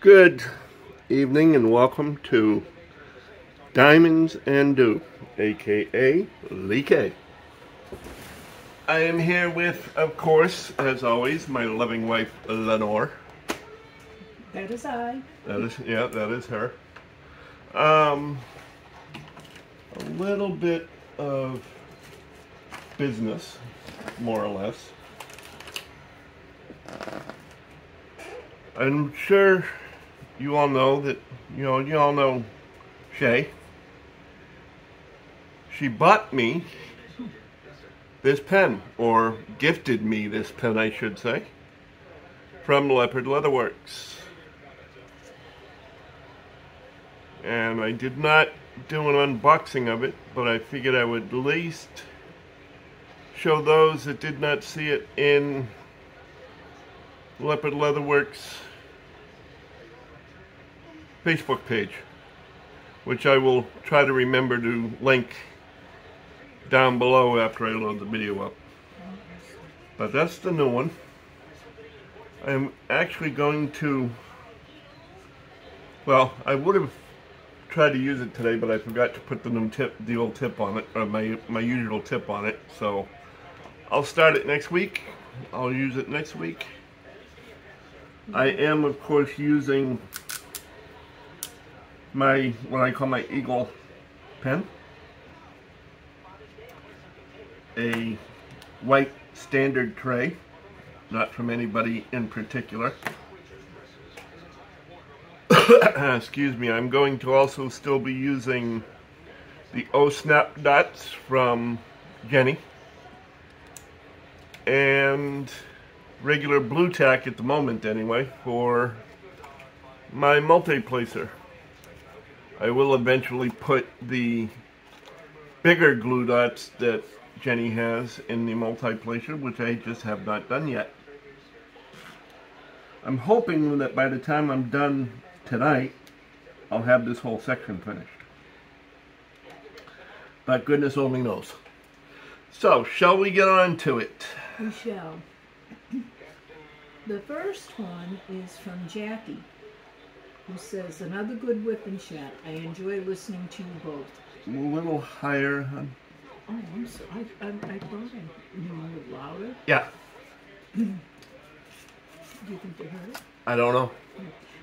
Good evening and welcome to Diamonds and Dew, aka Lee K. I am here with, of course, as always, my loving wife, Lenore. That is I. That is her. A little bit of business, more or less. I'm sure you all know that, you all know Shay. She bought me this pen, or gifted me this pen, I should say, from Leopard Leatherworks. And I did not do an unboxing of it, but I figured I would at least show those that did not see it in Leopard Leatherworks Facebook page, which I will try to remember to link down below after I load the video up. But that's the new one. I'm actually going to, well, I would have tried to use it today, but I forgot to put the new tip, the old tip on it, or my usual tip on it. So I'll start it next week. I'll use it next week. I am, of course, using my, what I call my Eagle pen. A white standard tray, not from anybody in particular. Excuse me, I'm going to also still be using the O-Snap dots from Jenny. And regular blue tack at the moment anyway for my multi-placer. I will eventually put the bigger glue dots that Jenny has in the multi-placer, which I just have not done yet. I'm hoping that by the time I'm done tonight, I'll have this whole section finished. But goodness only knows. So, shall we get on to it? We shall. The first one is from Jackie, who says, another good Wip and Chat. I enjoy listening to you both. A little higher, hon. Oh, I'm sorry. I thought you were a little louder. Yeah. Do you think they heard it? I don't know.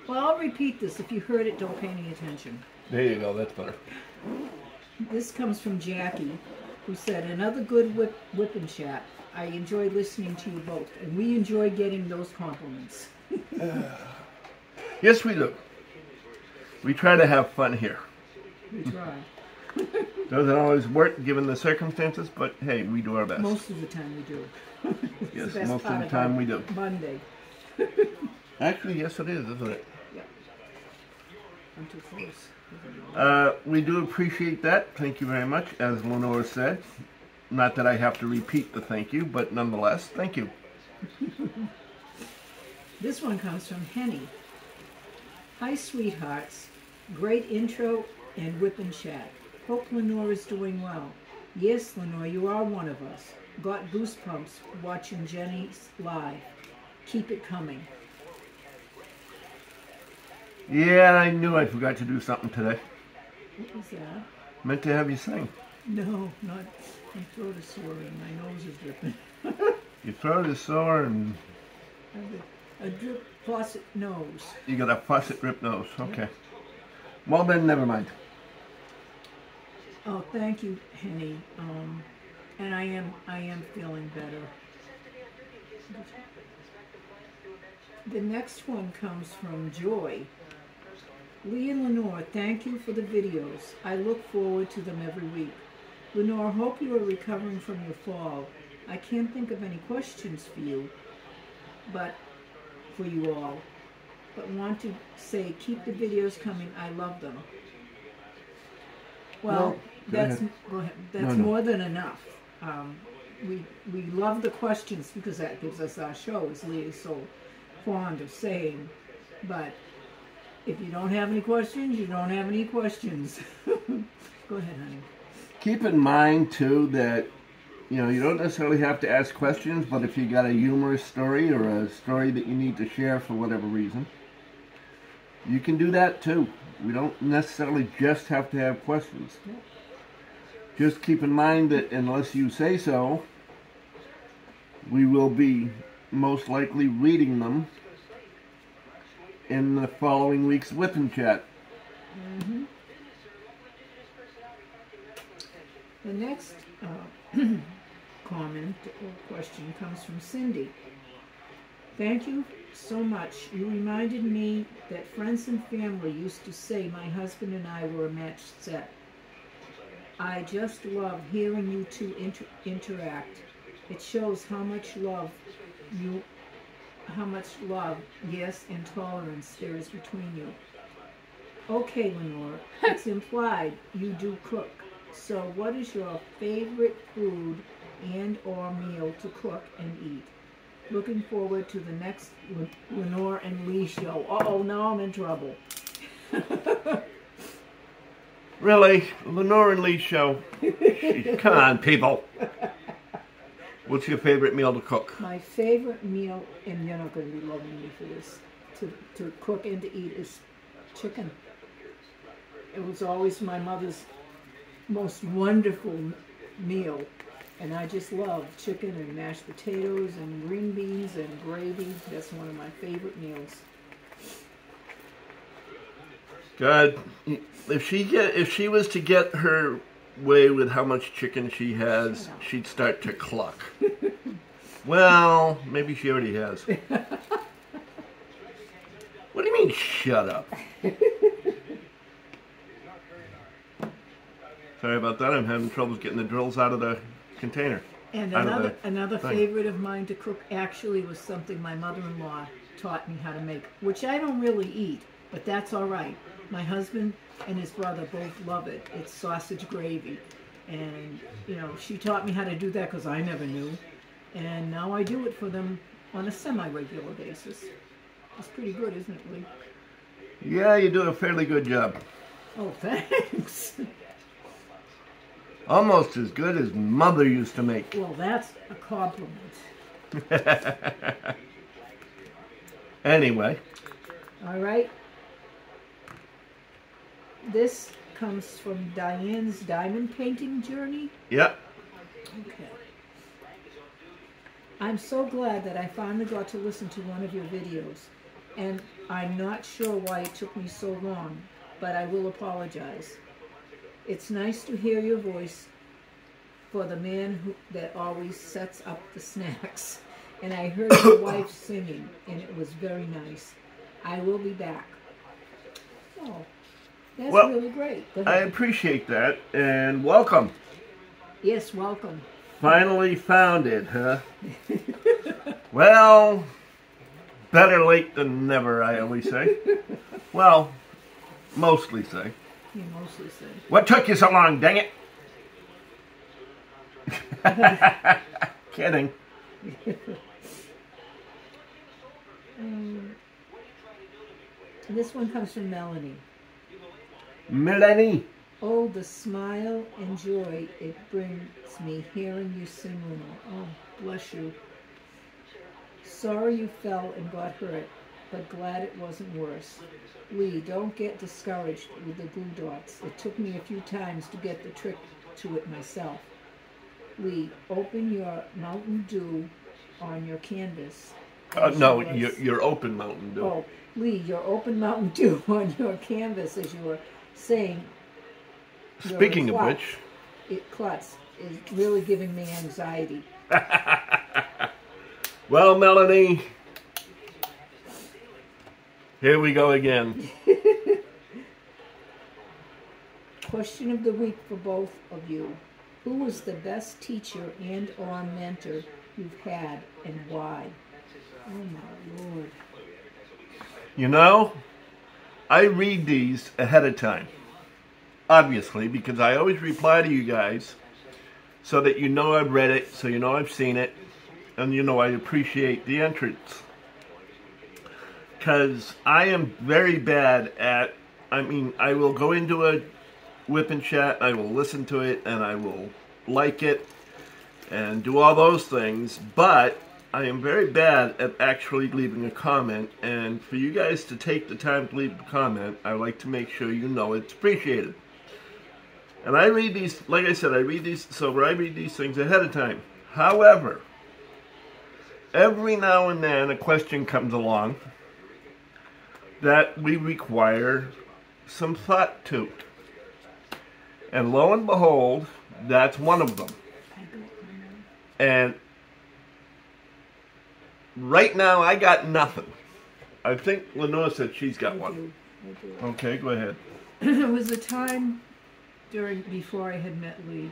Well, I'll repeat this. If you heard it, don't pay any attention. There you go, that's better. This comes from Jackie, who said, another good Wip and Chat. I enjoy listening to you both, and we enjoy getting those compliments. Yes, we do. We try to have fun here. We try. Doesn't always work given the circumstances, but hey, we do our best. Most of the time we do. Yes, most of the time we do. Monday. Actually, yes it is, isn't it? Yeah. I'm too close. We do appreciate that. Thank you very much, as Lenore said. Not that I have to repeat the thank you, but nonetheless, thank you. This one comes from Henny. Hi, sweethearts. Great intro and Wip and Chat. Hope Lenore is doing well. Yes, Lenore, you are one of us. Got goosebumps watching Jenny's live. Keep it coming. Yeah, I knew I forgot to do something today. What was that? Meant to have you sing. No, not. My throat is sore and my nose is dripping. Your throat is sore and I have a drip faucet nose. you got a faucet rip nose. Okay. Well then, never mind. Oh, thank you, Henny. And I am feeling better. The next one comes from Joy. Lee and Lenore, thank you for the videos. I look forward to them every week. Lenore, hope you are recovering from your fall. I can't think of any questions for you, but for you all. But want to say, keep the videos coming. I love them. Well, go ahead. That's more than enough. We love the questions because that gives us our show, as Lee is so fond of saying. But if you don't have any questions, you don't have any questions. Go ahead, honey. Keep in mind too that you know, you don't necessarily have to ask questions, but if you got a humorous story or a story that you need to share for whatever reason, You can do that too. We don't necessarily just have to have questions. Yep. Just keep in mind that unless you say so, we will be most likely reading them in the following week's Wip and Chat. Mm-hmm. The next comment or question comes from Cindy. Thank you so much. You reminded me that friends and family used to say my husband and I were a matched set. I just love hearing you two interact. It shows how much love, yes, and tolerance there is between you. Okay, Lenore, it's implied you do cook. So what is your favorite food and or meal to cook and eat? Looking forward to the next Lenore and Lee show. Uh-oh, now I'm in trouble. Really? Lenore and Lee show? Come on, people. What's your favorite meal to cook? My favorite meal, and you're not going to be loving me for this, to cook and to eat is chicken. It was always my mother's most wonderful meal. And I just love chicken and mashed potatoes and green beans and gravy. That's one of my favorite meals. God, if she was to get her way with how much chicken she has, she'd start to cluck. Well, maybe she already has. What do you mean, shut up? Sorry about that. I'm having trouble getting the drills out of the container. And another favorite of mine to cook actually was something my mother-in-law taught me how to make, which I don't really eat, but that's all right. My husband and his brother both love it. It's sausage gravy. And, you know, she taught me how to do that because I never knew. And now I do it for them on a semi-regular basis. It's pretty good, isn't it, Lee? Yeah, you do a fairly good job. Oh, thanks. Almost as good as Mother used to make. Well, that's a compliment. Anyway. All right. This comes from Diane's diamond painting journey. Yep. Okay. I'm so glad that I finally got to listen to one of your videos, and I'm not sure why it took me so long, but I will apologize. It's nice to hear your voice for the man that always sets up the snacks. And I heard your wife singing, and it was very nice. I will be back. Oh, that's really great. I appreciate that, and welcome. Yes, welcome. Finally found it, huh? Well, better late than never, I always say. Well, mostly say. You mostly say. What took you so long, dang it? Kidding. This one comes from Melanie. Melanie. Oh, the smile and joy it brings me hearing you sing, Lenore. Oh, bless you. Sorry you fell and got hurt, but glad it wasn't worse. Lee, don't get discouraged with the glue dots. It took me a few times to get the trick to it myself. Lee, open your Mountain Dew on your canvas. No, your open Mountain Dew. Oh, Lee, your open Mountain Dew on your canvas as you were saying. Speaking of which, klutz is really giving me anxiety. Well, Melanie, here we go again. Question of the week for both of you. Who was the best teacher and or mentor you've had and why? Oh my Lord. You know, I read these ahead of time. Obviously, because I always reply to you guys so that you know I've read it, so you know I've seen it, and you know I appreciate the entrance. Because I am very bad at, I will go into a Wip and Chat, I will listen to it, and I will like it, and do all those things, but I am very bad at actually leaving a comment, and for you guys to take the time to leave a comment, I like to make sure you know it's appreciated. And I read these, like I said, I read these things ahead of time. However, every now and then a question comes along that we require some thought to. And lo and behold, that's one of them. And right now, I got nothing. I think Lenore said she's got one. I do. Okay, go ahead. It was a time before I had met Lee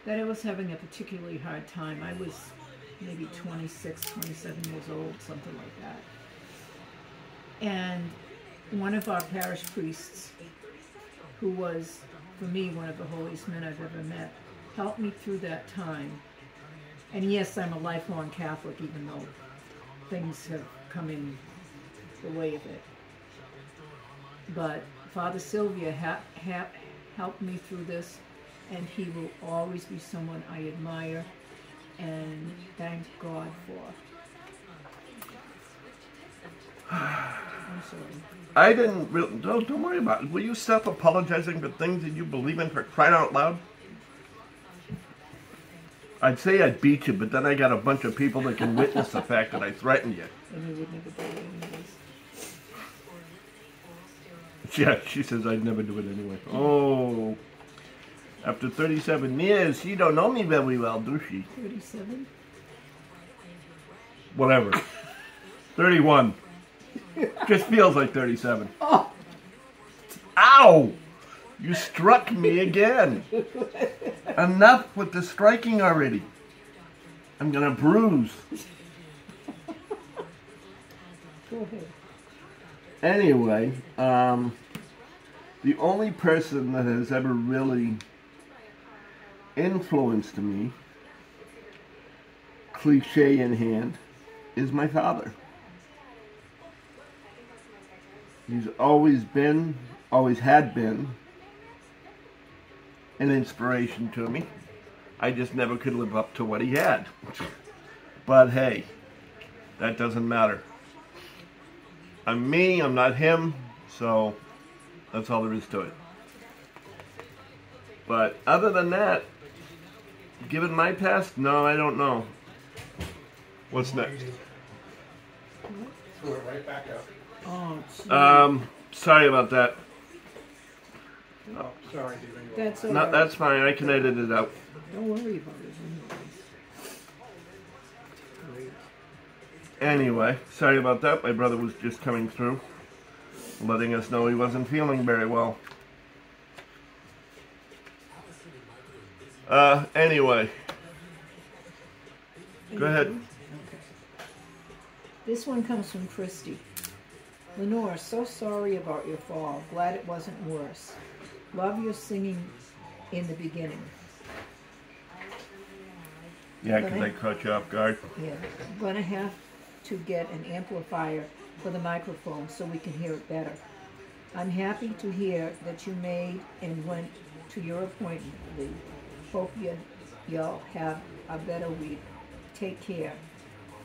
that I was having a particularly hard time. I was maybe 26, 27 years old, something like that. And one of our parish priests, who was, for me, one of the holiest men I've ever met, helped me through that time. And yes, I'm a lifelong Catholic, even though things have come in the way of it. But Father Sylvia helped me through this, and he will always be someone I admire and thank God for. I'm sorry. I didn't really, don't worry about it. Will you stop apologizing for things that you believe in, for crying out loud? I'd say I'd beat you, but then I got a bunch of people that can witness the fact that I threatened you. And you would never do it anyways. Yeah, she says I'd never do it anyway. Oh, after 37 years, she don't know me very well, do she? 37? Whatever. 31. Just feels like 37. Oh! Ow! You struck me again. Enough with the striking already. I'm gonna bruise. Go ahead. Anyway, the only person that has ever really influenced me, cliche in hand, is my father. He's always been, always had been, an inspiration to me. I just never could live up to what he had. But hey, that doesn't matter. I'm me, I'm not him, so that's all there is to it. But other than that, given my past, no, I don't know. What's next? Threw it right back up. Oh, Sorry about that. Oh, sorry, Stephen. that's all No, right. that's fine, I can edit it out. Don't worry about it anyways. Anyway, sorry about that. My brother was just coming through, letting us know he wasn't feeling very well. Anyway. Go ahead. Okay. This one comes from Christy. Lenore, so sorry about your fall. Glad it wasn't worse. Love your singing in the beginning. Yeah, because I caught you off guard. Yeah, I'm gonna have to get an amplifier for the microphone so we can hear it better. I'm happy to hear that you made and went to your appointment, Lee. Hope y'all have a better week. Take care.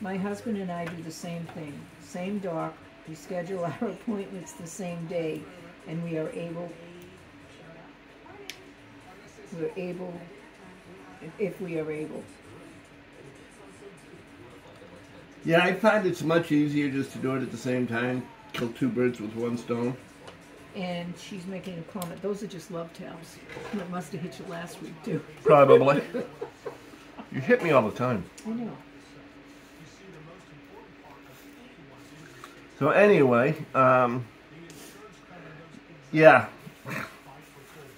My husband and I do the same thing. Same doc. We schedule our appointments the same day, and we're able, if we are able. Yeah, I find it's much easier just to do it at the same time. Kill two birds with one stone. And she's making a comment. Those are just love taps. It must have hit you last week, too. Probably. You hit me all the time. I know. So anyway, yeah.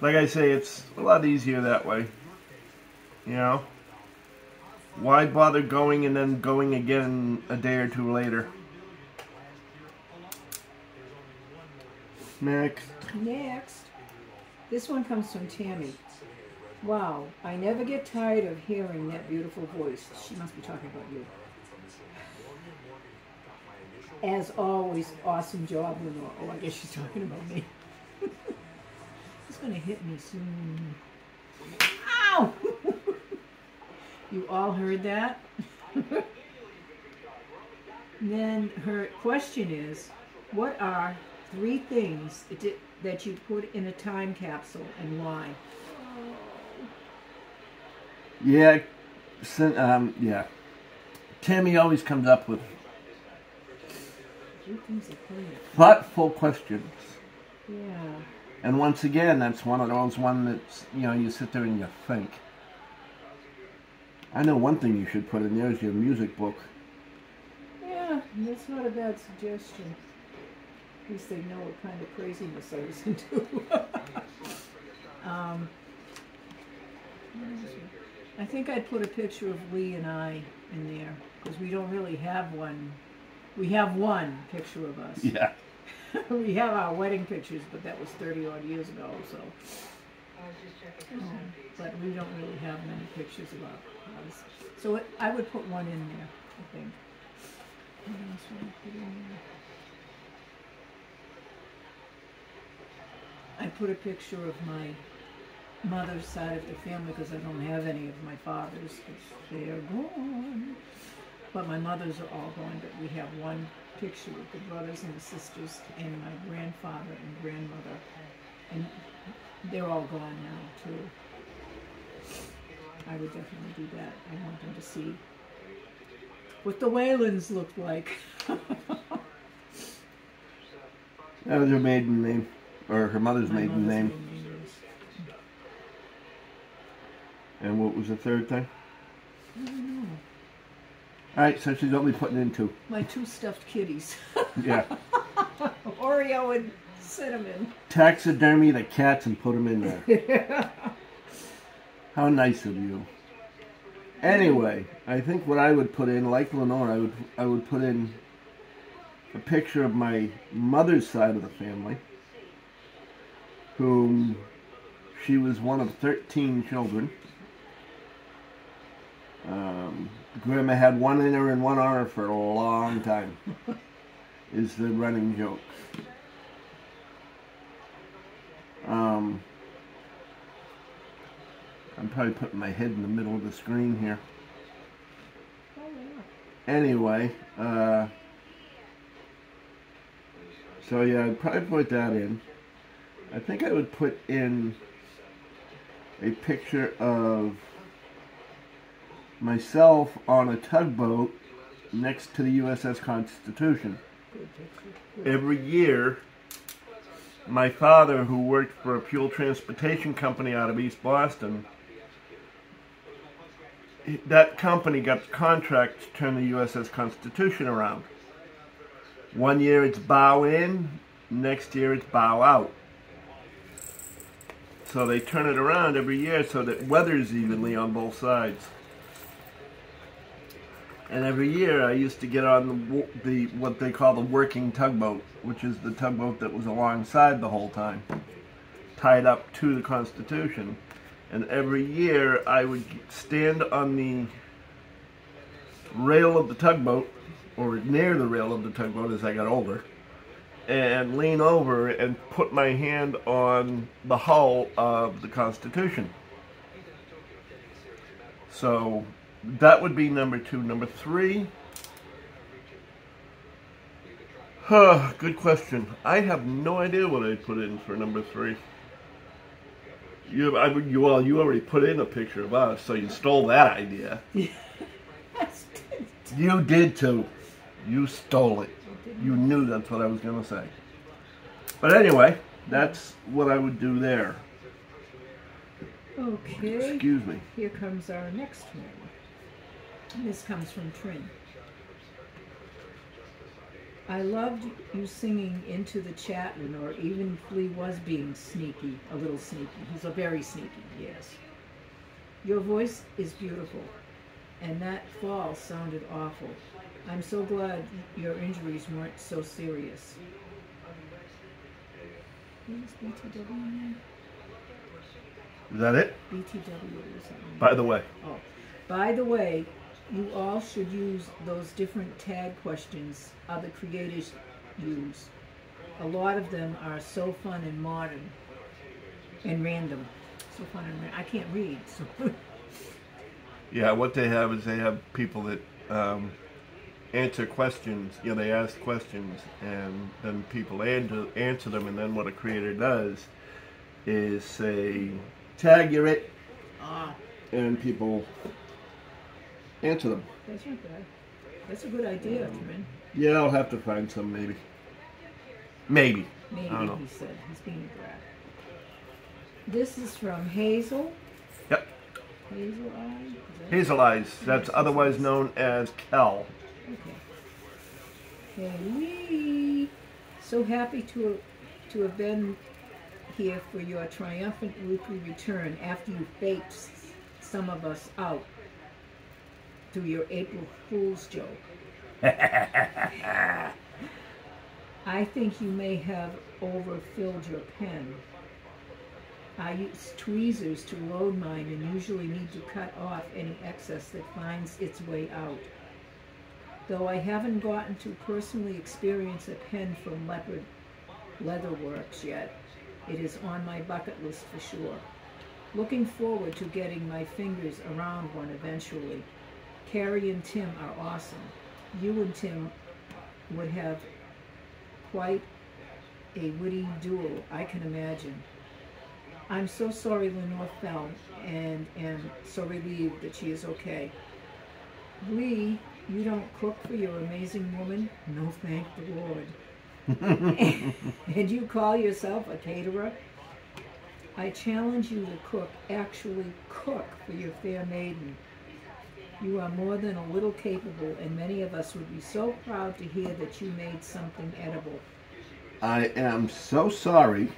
Like I say, it's a lot easier that way. You know? Why bother going and then going again a day or two later? Next. Next. This one comes from Tammy. Wow, I never get tired of hearing that beautiful voice. She must be talking about you. As always, awesome job, Lenore. Oh, I guess she's talking about me. It's going to hit me soon. Ow! You all heard that? Then her question is, what are 3 things that you put in a time capsule and why? Yeah, yeah. Tammy always comes up with 3 things that put in thoughtful questions. Yeah. And once again, that's one of those that's, you sit there and you think. I know one thing you should put in there is your music book. Yeah, that's not a bad suggestion. At least they know what kind of craziness I listen to. I think I'd put a picture of Lee and I in there, because we don't really have one. We have one picture of us. Yeah. We have our wedding pictures, but that was 30 odd years ago, so. But we don't really have many pictures of us. So I would put one in there, I think. What else would I put in there? I put a picture of my mother's side of the family, because I don't have any of my father's, because they're gone. But my mothers are all gone, but we have one picture with the brothers and the sisters and my grandfather and grandmother. And they're all gone now, too. I would definitely do that. I want them to see what the Whalens looked like. That was her maiden name, or her mother's maiden name. And what was the third thing? I don't know. Alright, so she's only putting in 2. My 2 stuffed kitties. Yeah. Oreo and Cinnamon. Taxidermy the cats and put them in there. How nice of you. Anyway, I think what I would put in, like Lenore, I would put in a picture of my mother's side of the family, whom she was one of 13 children. Grandma had one in her and one on her for a long time, is the running joke. I'm probably putting my head in the middle of the screen here. Anyway, so yeah, I'd probably put that in. I think I would put in a picture of myself on a tugboat next to the USS Constitution. Every year, my father, who worked for a fuel transportation company out of East Boston, that company got the contract to turn the USS Constitution around. One year it's bow in, next year it's bow out. So they turn it around every year so that it weathers evenly on both sides. And every year I used to get on the what they call the working tugboat, which is the tugboat that was alongside the whole time, tied up to the Constitution. And every year I would stand on the rail of the tugboat, or near the rail of the tugboat as I got older, and lean over and put my hand on the hull of the Constitution. So that would be number 2. Number 3, good question. I have no idea what I'd put in for number 3. You already put in a picture of us, so you stole that idea. Yes. You did too. You stole it. You knew that's what I was going to say. But anyway, that's what I would do there. Okay. Excuse me. Here comes our next one. And this comes from Trin. I loved you singing into the chat, Lenore, even if Lee was being sneaky, a little sneaky. He's a very sneaky, yes. Your voice is beautiful, and that fall sounded awful. I'm so glad your injuries weren't so serious. What is BTW name? Is that it? BTW or something. By the way. Oh, by the way, you all should use those different tag questions other creators use. A lot of them are so fun and modern and random. So fun and random. I can't read, so. Yeah, what they have is they have people that answer questions. You know, they ask questions, and then people answer them. And then what a creator does is say, "Tag, you're it," and people answer them. That's not bad. That's a good idea, Corinne. Yeah, I'll have to find some maybe. Maybe. Maybe, I don't know. he said. He's being a brat. This is from Hazel. Yep. Hazel Eye? Hazel Eyes. That's otherwise known as Kel. Okay. Hey, so happy to have been here for your triumphant weekly return after you faked some of us out through your April Fool's joke. I think you may have overfilled your pen. I use tweezers to load mine and usually need to cut off any excess that finds its way out. Though I haven't gotten to personally experience a pen from Leopard Leatherworks yet, it is on my bucket list for sure. Looking forward to getting my fingers around one eventually. Carrie and Tim are awesome. You and Tim would have quite a witty duel, I can imagine. I'm so sorry Lenore fell and am so relieved that she is okay. Lee, you don't cook for your amazing woman? No, thank the Lord. And you call yourself a caterer? I challenge you to cook, actually cook for your fair maiden. You are more than a little capable, and many of us would be so proud to hear that you made something edible. I am so sorry,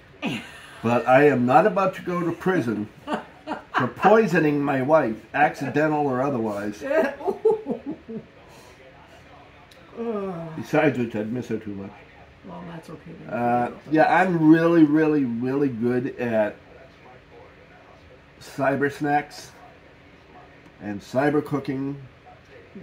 but I am not about to go to prison for poisoning my wife, accidental or otherwise. Besides which, I'd miss her too much. Well, that's okay. Yeah, I'm really, really, really good at cyber snacks and cyber cooking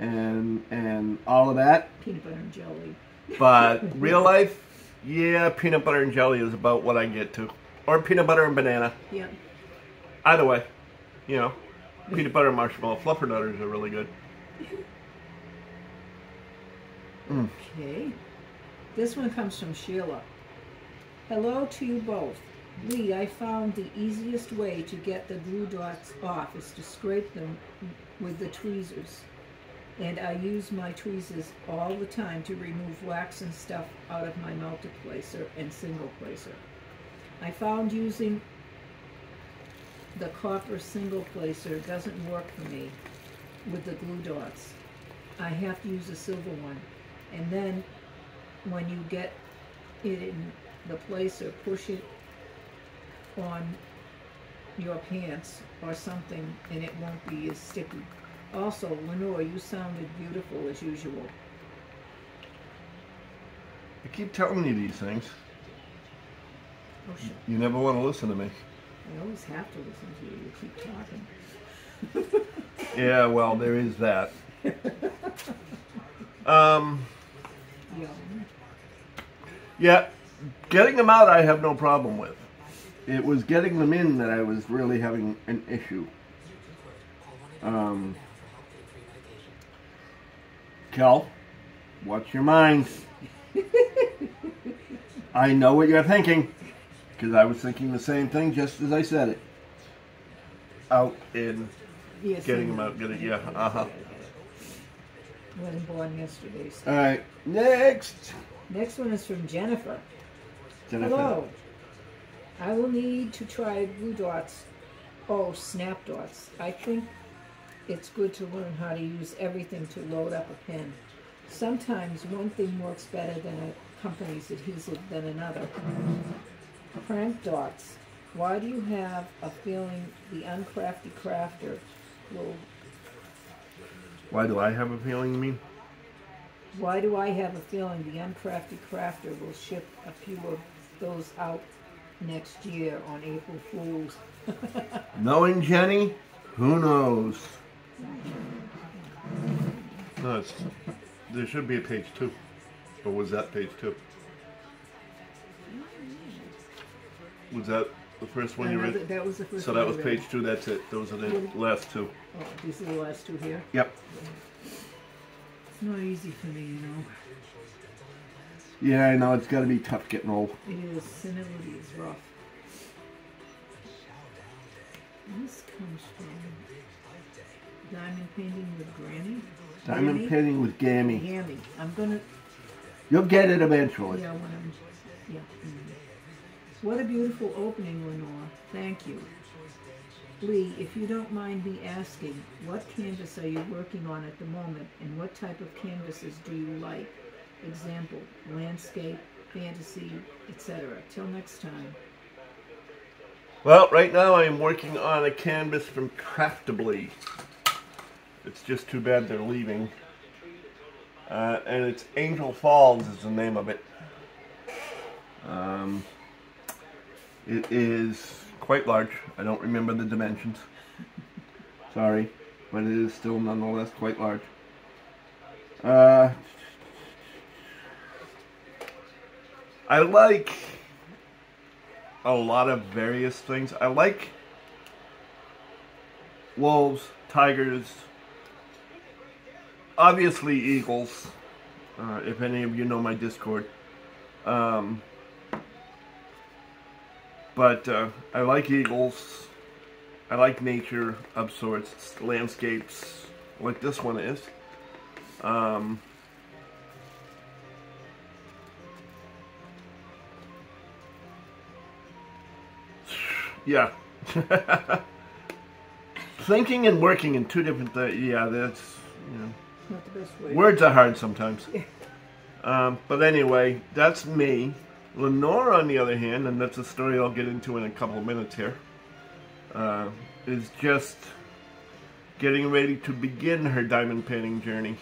and all of that. Peanut butter and jelly. But real life, yeah, peanut butter and jelly is about what I get to. Or peanut butter and banana. Yeah. Either way, you know, peanut butter and marshmallow fluffernutters are really good. Okay. This one comes from Sheila. Hello to you both. Lee, I found the easiest way to get the glue dots off is to scrape them with the tweezers. And I use my tweezers all the time to remove wax and stuff out of my multiplacer and single placer. I found using the copper single placer doesn't work for me with the glue dots. I have to use a silver one. And then when you get it in the placer, push it on your pants or something and it won't be as sticky. Also, Lenore, you sounded beautiful as usual. I keep telling you these things. Oh, shit. You never want to listen to me. I always have to listen to you. You keep talking. Yeah, well, there is that. Yeah, getting them out I have no problem with. It was getting them in that I was really having an issue. Kel, watch your mind. I know what you're thinking, because I was thinking the same thing just as I said it. Out in, Yes, getting them out, yeah, Wasn't born yesterday. So. All right, next. Next one is from Jennifer. Jennifer. Hello. I will need to try glue dots. Oh, snap dots. I think it's good to learn how to use everything to load up a pen. Sometimes one thing works better than a company's adhesive than another. Crank dots. Why do you have a feeling the uncrafty crafter will... Why do I have a feeling, you mean? Why do I have a feeling the uncrafty crafter will ship a few of those out next year on April Fool's? Knowing Jenny, who knows? No, it's, there should be a page 2. Or was that page 2? Was that the first one you read? That was the first So one that was I read. page 2, that's it. Those are the last 2. Oh, these are the last two here. Yep. not easy for me, you know. Yeah, I know, it's got to be tough getting old. It is. Senility is rough. This comes from diamond painting with Granny. Diamond Gammy? painting with Gammy. Gammy. I'm gonna. You'll get it eventually. Yeah, when I'm. Yeah. What a beautiful opening, Lenore. Thank you. Lee, if you don't mind me asking, what canvas are you working on at the moment, and what type of canvases do you like? Example, landscape, fantasy, etc. Till next time. Well, right now I am working on a canvas from Craftably. It's just too bad they're leaving. And it's Angel Falls is the name of it. It is quite large. I don't remember the dimensions. Sorry, but it is still nonetheless quite large. I like a lot of various things. I like wolves, tigers, obviously eagles, if any of you know my Discord. But I like eagles. I like nature of sorts, landscapes, like this one is. Yeah. Thinking and working in two different things. Yeah, that's, you know. Not the best way. Words are hard sometimes. But anyway, that's me. Lenore, on the other hand, and that's a story I'll get into in a couple of minutes here, is just getting ready to begin her diamond painting journey.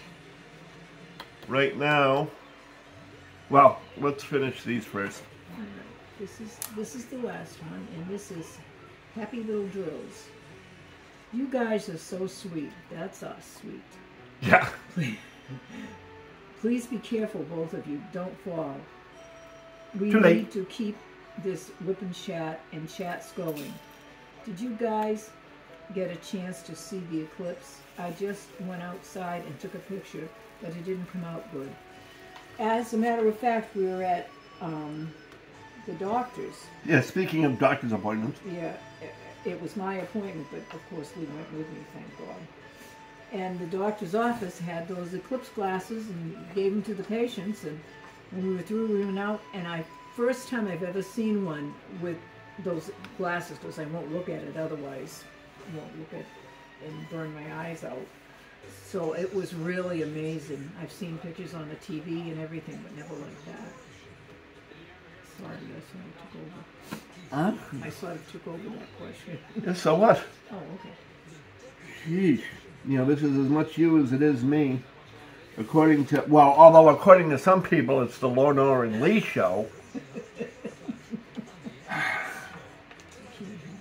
Right now, well, let's finish these first. This is the last one, and this is Happy Little Drills. You guys are so sweet. That's us, sweet. Yeah. Please be careful, both of you. Don't fall. We Too late. need to keep this Wip and Chat and chats going. Did you guys get a chance to see the eclipse? I just went outside and took a picture, but it didn't come out good. As a matter of fact, we were at the doctor's. Yeah, speaking of doctor's appointments. Yeah, it was my appointment, but of course Lee went with me, thank God. And the doctor's office had those eclipse glasses and gave them to the patients, and when we were through, we went out, and first time I've ever seen one with those glasses, because I won't look at it otherwise. I won't look at it and burn my eyes out. So it was really amazing. I've seen pictures on the TV and everything, but never like that. Sorry, I sort of took over. Huh? I sort of took over that question. Yeah, so what? Oh, okay. Sheesh. You know, this is as much you as it is me. According to, well, although according to some people, it's the Lenore and Lee show.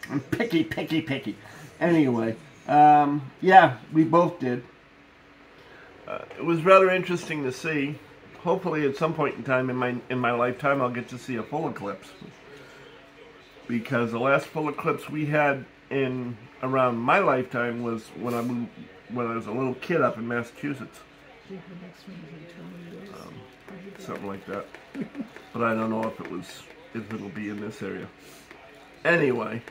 I'm picky. Anyway, yeah, we both did. It was rather interesting to see. Hopefully, at some point in time in my lifetime, I'll get to see a full eclipse. Because the last full eclipse we had in around my lifetime was when I was a little kid up in Massachusetts. Something like that. But I don't know if it'll be in this area. Anyway,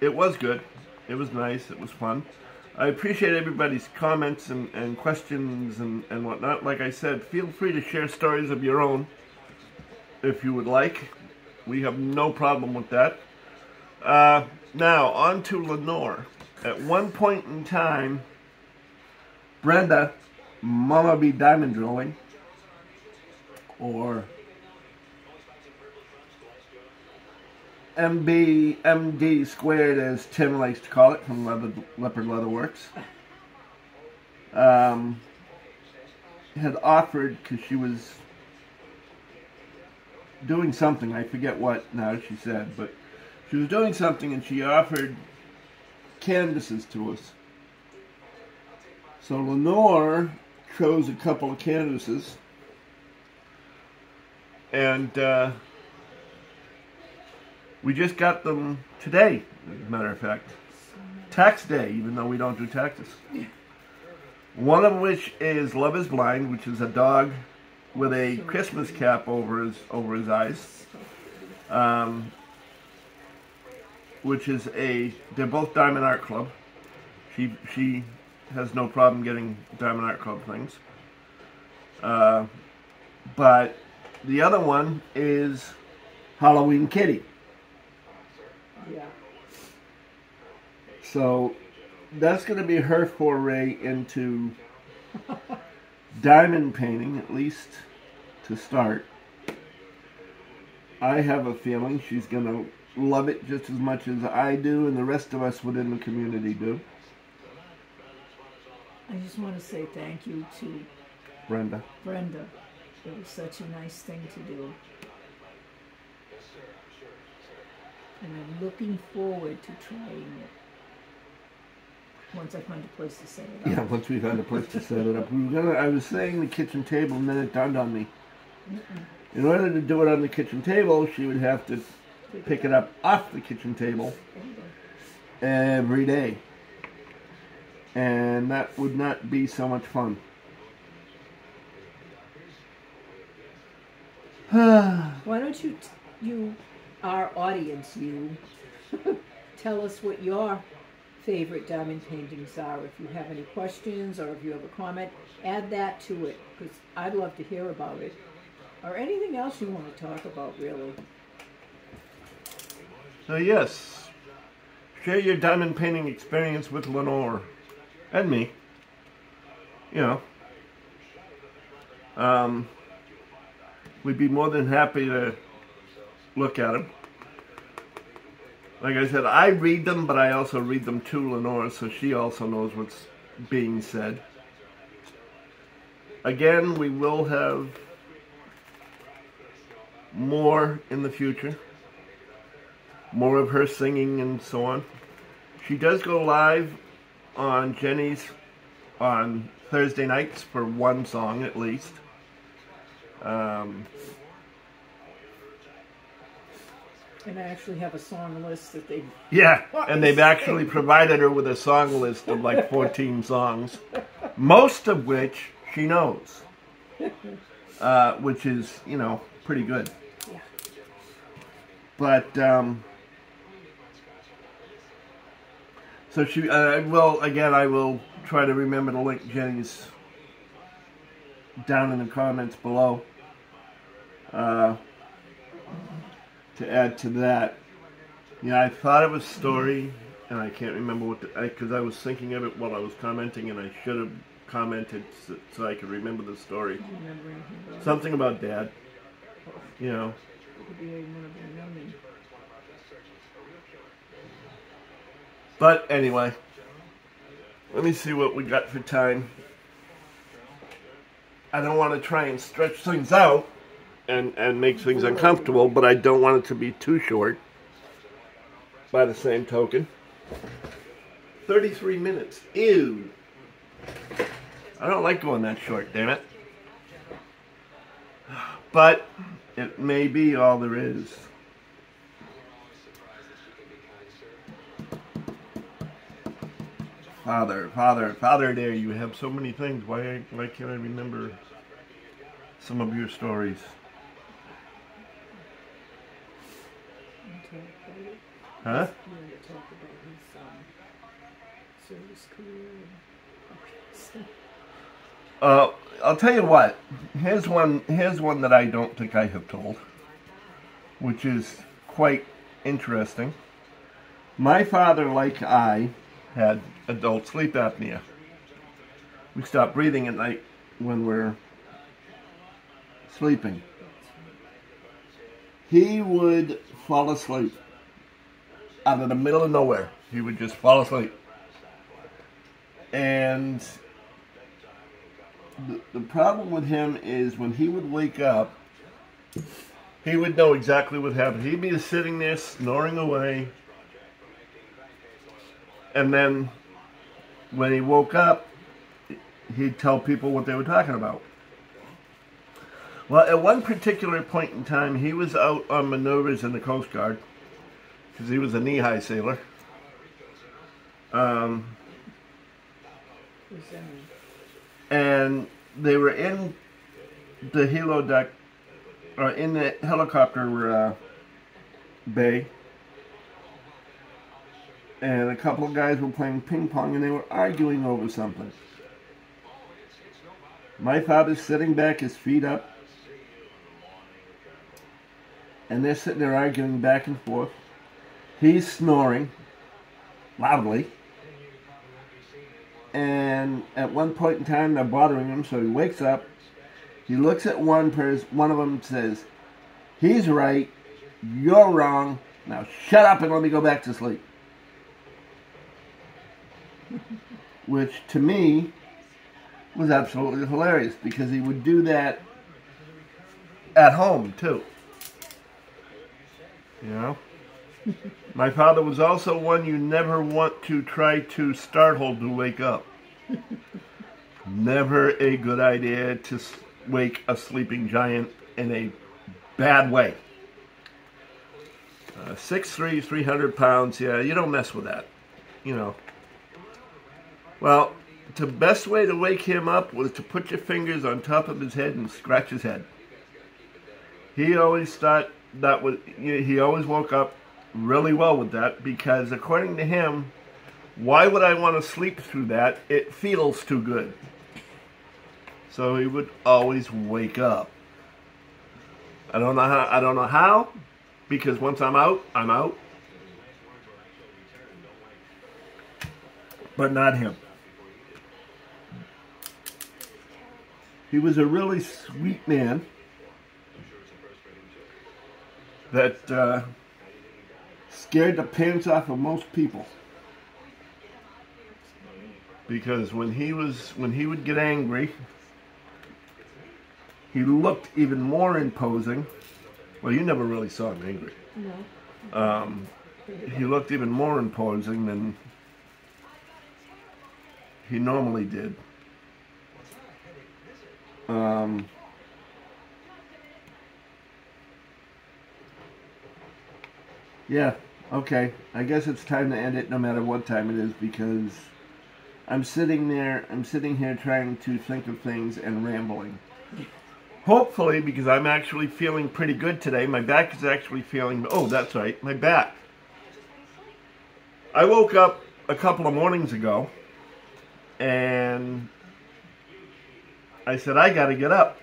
it was good. It was nice. It was fun. I appreciate everybody's comments and questions and whatnot. Like I said, feel free to share stories of your own if you would like. We have no problem with that. Now, on to Lenore. At one point in time, Brenda, Mama Be Diamond Drilling, or MD squared, as Tim likes to call it, from Leopard Leather Works, had offered, because she was doing something, I forget what now she said, but she was doing something and she offered canvases to us. So Lenore chose a couple of canvases, and we just got them today, as a matter of fact. Tax day, even though we don't do taxes. One of which is Love is Blind, which is a dog with a Christmas cap over his eyes. Which is they're both Diamond Art Club. She has no problem getting Diamond Art Club things. But the other one is Halloween Kitty. Yeah. So that's going to be her foray into diamond painting, at least to start. I have a feeling she's going to love it just as much as I do and the rest of us within the community do. I just want to say thank you to Brenda. It was such a nice thing to do. And I'm looking forward to trying it. Once I find a place to set it up. Yeah, once we found a place to set it up. I was saying the kitchen table, and then it dawned on me. In order to do it on the kitchen table, she would have to pick it up off the kitchen table every day. And that would not be so much fun. Why don't you, our audience, tell us what your favorite diamond paintings are. If you have any questions or if you have a comment, add that to it, because I'd love to hear about it. Or anything else you want to talk about, really. So yes, share your diamond painting experience with Lenore and me. You know, we'd be more than happy to look at them. Like I said, I read them, but I also read them to Lenore, so she also knows what's being said. Again, we will have more in the future. More of her singing and so on. She does go live on Jenny's on Thursday nights for one song at least. And I actually have a song list that they... Yeah, and they've actually provided her with a song list of like 14 songs. Most of which she knows. Which is, you know, pretty good. Yeah. But, so she, I will try to remember to link Jenny's down in the comments below. To add to that. Yeah, I thought it was story, and I can't remember what, because I was thinking of it while I was commenting, and I should have commented so I could remember the story. Something about Dad. You know. But anyway, let me see what we got for time. I don't want to try and stretch things out and make things uncomfortable, but I don't want it to be too short by the same token. 33 minutes. Ew. I don't like going that short, damn it. But it may be all there is. Father there, you have so many things. Why can't I remember some of your stories? Huh? I'll tell you what. Here's one that I don't think I have told, which is quite interesting. My father, like I, had adult sleep apnea. We stop breathing at night when we're sleeping. He would fall asleep out of the middle of nowhere. He would just fall asleep. And the problem with him is when he would wake up, he would know exactly what happened. He'd be sitting there snoring away. And then when he woke up, he'd tell people what they were talking about. Well, at one particular point in time, he was out on maneuvers in the Coast Guard, because he was a knee-high sailor. and they were in the helo deck, or in the helicopter bay, and a couple of guys were playing ping pong, and they were arguing over something. My father's sitting back, his feet up, and they're sitting there arguing back and forth. He's snoring loudly, and at one point in time they're bothering him, so he wakes up. He looks at one person, one of them says, "He's right, you're wrong, now shut up and let me go back to sleep." Which to me was absolutely hilarious, because he would do that at home too. You know? My father was also one you never want to try to startle to wake up. Never a good idea to wake a sleeping giant in a bad way. 6'3", 300 pounds, yeah, you don't mess with that, you know. Well, the best way to wake him up was to put your fingers on top of his head and scratch his head. He always thought that was, he always woke up really well with that, because according to him, why would I want to sleep through that? It feels too good. So he would always wake up. I don't know how, because once I'm out, I'm out. But not him. He was a really sweet man that scared the pants off of most people. Because when he would get angry, he looked even more imposing. Well, you never really saw him angry. No. He looked even more imposing than he normally did. Yeah, okay. I guess it's time to end it no matter what time it is, because I'm sitting here trying to think of things and rambling. Hopefully, because I'm actually feeling pretty good today. My back is actually feeling, oh, that's right, my back. I woke up a couple of mornings ago, and I said, I gotta get up.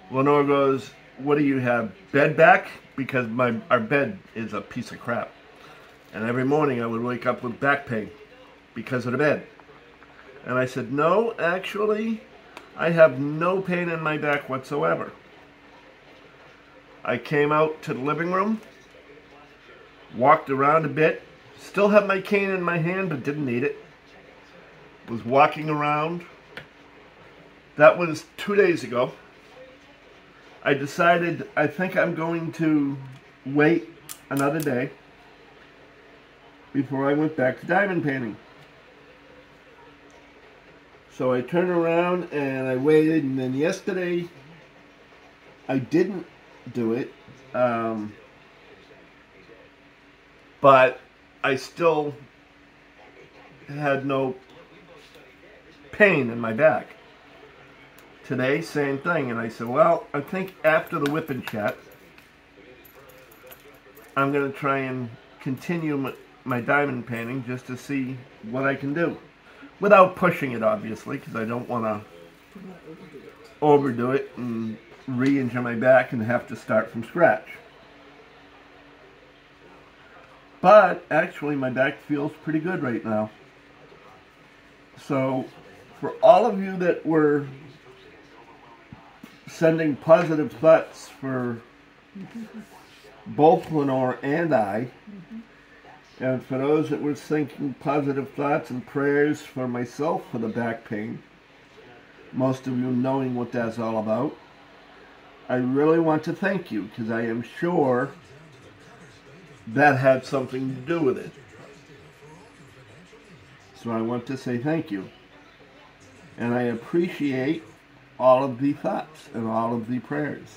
Lenore goes, what do you have, bed back? Because our bed is a piece of crap. And every morning I would wake up with back pain because of the bed. And I said, no, actually, I have no pain in my back whatsoever. I came out to the living room, walked around a bit, still have my cane in my hand, but didn't need it. Was walking around. That was 2 days ago. I decided I think I'm going to wait another day before I went back to diamond painting. So I turned around and I waited, and then yesterday I didn't do it, but I still had no pain in my back. Today, same thing, and I said, well, I think after the Wip and Chat, I'm going to try and continue my diamond painting just to see what I can do. Without pushing it, obviously, because I don't want to overdo it and re-injure my back and have to start from scratch. But, actually, my back feels pretty good right now. So, for all of you that were sending positive thoughts for both Lenore and I, and for those that were thinking positive thoughts and prayers for myself for the back pain, most of you knowing what that's all about, I really want to thank you, because I am sure that had something to do with it. So I want to say thank you. And I appreciate all of the thoughts and all of the prayers.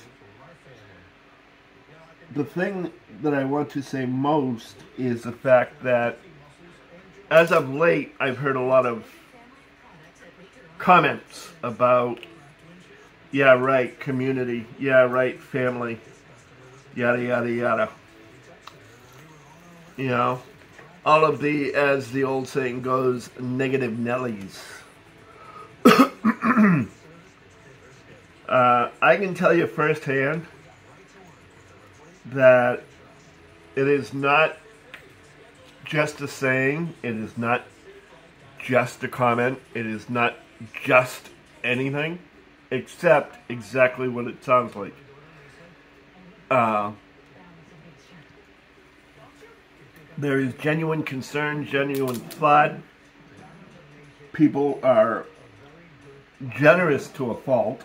The thing that I want to say most is the fact that as of late, I've heard a lot of comments about, yeah, right, community, yeah, right, family, yada, yada, yada. You know, all of the, as the old saying goes, negative Nellies. I can tell you firsthand that it is not just a saying, it is not just a comment, it is not just anything, except exactly what it sounds like. There is genuine concern, genuine thought. People are generous to a fault.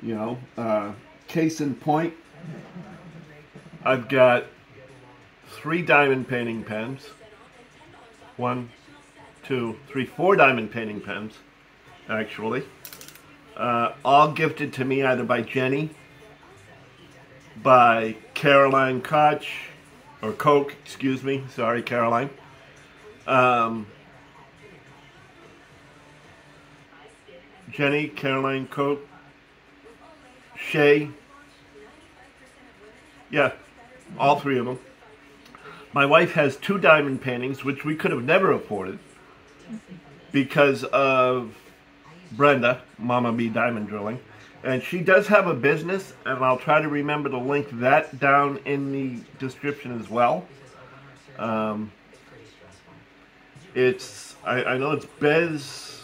You know, case in point, I've got 3 diamond painting pens. 1, 2, 3, 4 diamond painting pens, actually. All gifted to me either by Jenny, by Caroline Koch, or Coke, excuse me. Sorry, Caroline. Jenny, Caroline, Coke, Shay. Yeah, all 3 of them. My wife has 2 diamond paintings, which we could have never afforded because of Brenda, Mama B Diamond Drilling. And she does have a business, and I'll try to remember to link that down in the description as well. I know it's Bez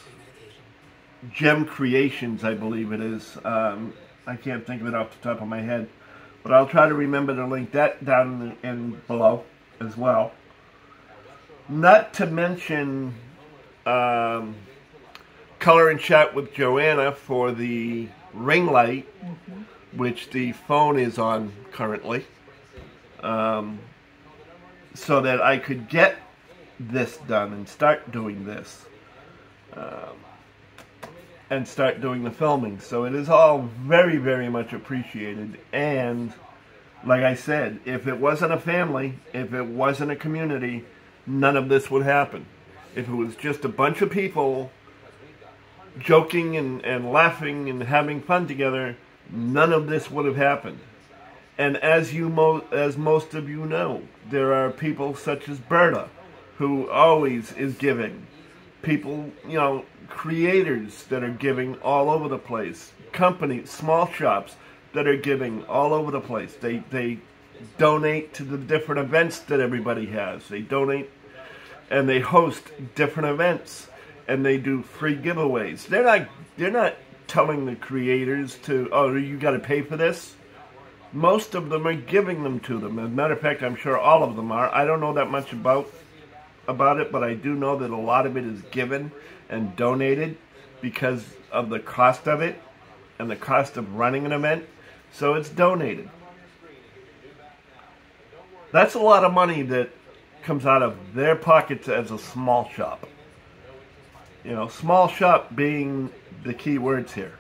Gem Creations, I believe it is. I can't think of it off the top of my head. But I'll try to remember to link that down in below as well. Not to mention Color and Chat with Joanna for the ring light, which the phone is on currently, so that I could get this done and start doing this, and start doing the filming. So it is all very, very much appreciated. And like I said, if it wasn't a family, if it wasn't a community, none of this would happen. If it was just a bunch of people joking and laughing and having fun together, none of this would have happened. And as most of you know, there are people such as Berta, who always is giving. People, you know, creators that are giving all over the place. Companies, small shops that are giving all over the place. They donate to the different events that everybody has. They donate and they host different events. And they do free giveaways. They're not telling the creators to, oh, you got to pay for this. Most of them are giving them to them. As a matter of fact, I'm sure all of them are. I don't know that much about it, but I do know that a lot of it is given and donated because of the cost of it and the cost of running an event. So it's donated. That's a lot of money that comes out of their pockets as a small shop. You know, small shop being the key words here.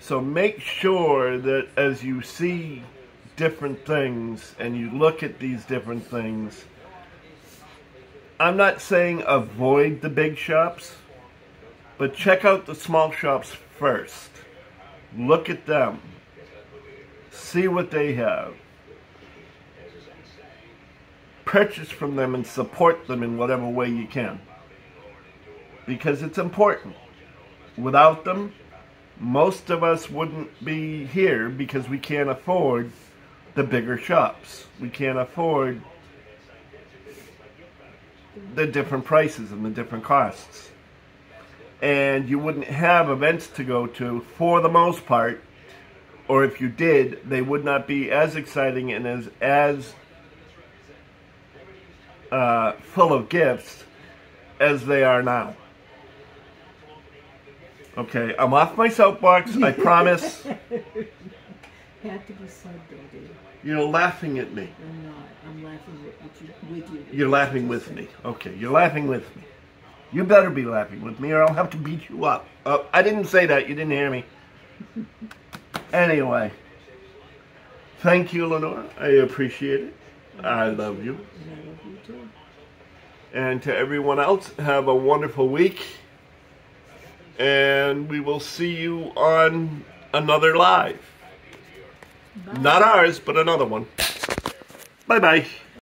So make sure that as you see different things and you look at these different things, I'm not saying avoid the big shops, but check out the small shops first. Look at them. See what they have. Purchase from them and support them in whatever way you can. Because it's important. Without them, most of us wouldn't be here because we can't afford the bigger shops. We can't afford the different prices and the different costs. And you wouldn't have events to go to for the most part, or if you did, they would not be as exciting and as full of gifts as they are now. Okay, I'm off my soapbox, I promise. Had to be said though, dude. You're laughing at me. I'm not. I'm laughing with you. You're laughing with me. Okay, you're laughing with me. You better be laughing with me or I'll have to beat you up. I didn't say that, you didn't hear me. Anyway. Thank you, Lenore. I appreciate it. I love you. And I love you too. And to everyone else, have a wonderful week. And we will see you on another live. Bye. Not ours, but another one. Bye-bye.